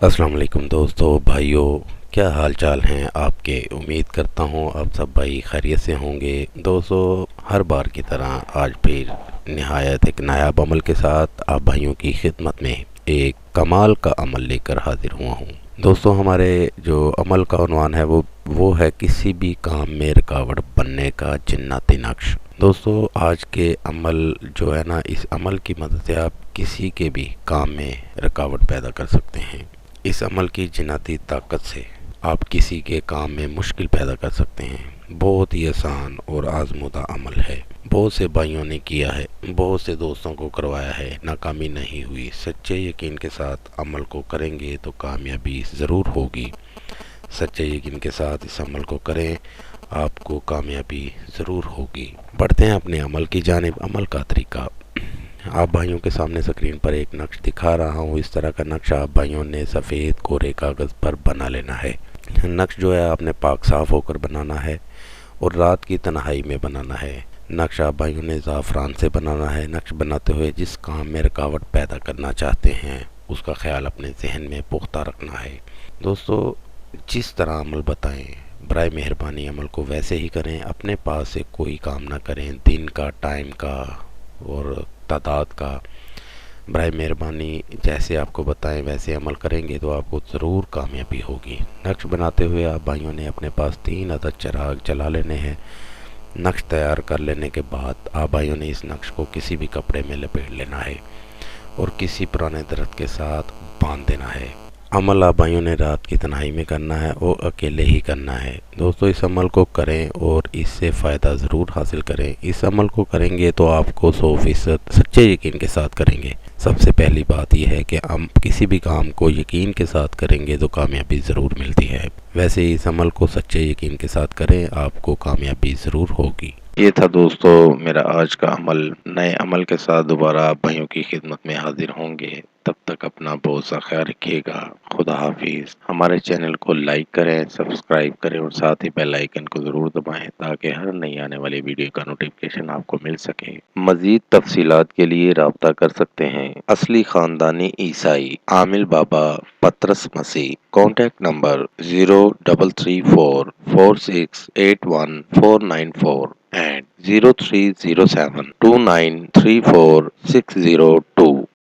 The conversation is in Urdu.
السلام علیکم دوستو بھائیوں، کیا حال چال ہیں آپ کے؟ امید کرتا ہوں آپ سب بھائی خیریت سے ہوں گے۔ دوستو، ہر بار کی طرح آج پھر نہایت ایک نایاب عمل کے ساتھ آپ بھائیوں کی خدمت میں ایک کمال کا عمل لے کر حاضر ہوا ہوں۔ دوستو، ہمارے جو عمل کا عنوان ہے وہ ہے کسی بھی کام میں رکاوٹ بننے کا جناتی نقش۔ دوستو، آج کے عمل جو ہے نا، اس عمل کی مدد سے آپ کسی کے بھی کام میں رکاوٹ پیدا کر سکتے ہیں۔ اس عمل کی جناتی طاقت سے آپ کسی کے کام میں مشکل پیدا کر سکتے ہیں۔ بہت ہی آسان اور آزمودہ عمل ہے۔ بہت سے بھائیوں نے کیا ہے، بہت سے دوستوں کو کروایا ہے، ناکامی نہیں ہوئی۔ سچے یقین کے ساتھ عمل کو کریں گے تو کامیابی ضرور ہوگی۔ سچے یقین کے ساتھ اس عمل کو کریں، آپ کو کامیابی ضرور ہوگی۔ بڑھتے ہیں اپنے عمل کی جانب۔ عمل کا طریقہ آپ بھائیوں کے سامنے اسکرین پر ایک نقش دکھا رہا ہوں۔ اس طرح کا نقش آپ بھائیوں نے سفید کورے کاغذ پر بنا لینا ہے۔ نقش جو ہے آپ نے پاک صاف ہو کر بنانا ہے اور رات کی تنہائی میں بنانا ہے۔ نقش آپ بھائیوں نے زعفران سے بنانا ہے۔ نقش بناتے ہوئے جس کام میں رکاوٹ پیدا کرنا چاہتے ہیں اس کا خیال اپنے ذہن میں پختہ رکھنا ہے۔ دوستو، جس طرح عمل بتائیں برائے مہربانی عمل کو ویسے ہی کریں۔ اپنے پاس سے کوئی کام نہ کریں، دن کا، ٹائم کا اور تعداد کا۔ برائے مہربانی جیسے آپ کو بتائیں ویسے عمل کریں گے تو آپ کو ضرور کامیابی ہوگی۔ نقش بناتے ہوئے آپ بھائیوں نے اپنے پاس 3 عدد چراغ جلا لینے ہیں۔ نقش تیار کر لینے کے بعد آپ بھائیوں نے اس نقش کو کسی بھی کپڑے میں لپیٹ لینا ہے اور کسی پرانے درخت کے ساتھ باندھ دینا ہے۔ عمل آپ بھائیوں نے رات کی تنہائی میں کرنا ہے اور اکیلے ہی کرنا ہے۔ دوستو، اس عمل کو کریں اور اس سے فائدہ ضرور حاصل کریں۔ اس عمل کو کریں گے تو آپ کو 100% سچے یقین کے ساتھ کریں گے۔ سب سے پہلی بات یہ ہے کہ ہم کسی بھی کام کو یقین کے ساتھ کریں گے تو کامیابی ضرور ملتی ہے۔ ویسے ہی اس عمل کو سچے یقین کے ساتھ کریں، آپ کو کامیابی ضرور ہوگی۔ یہ تھا دوستو میرا آج کا عمل۔ نئے عمل کے ساتھ دوبارہ آپ بھائیوں کی خدمت میں حاضر ہوں گے۔ تب تک اپنا بہت سا خیال رکھیے گا۔ خدا حافظ۔ ہمارے چینل کو لائک کریں، سبسکرائب کریں اور ساتھ ہی بیل آئیکن کو ضرور دبائیں تاکہ ہر نئی آنے والی ویڈیو کا نوٹیفکیشن آپ کو مل سکے۔ مزید تفصیلات کے لیے رابطہ کر سکتے ہیں۔ اصلی خاندانی عیسائی عامل بابا پطرس مسیح۔ Contact number 034746819494 and 030729346002۔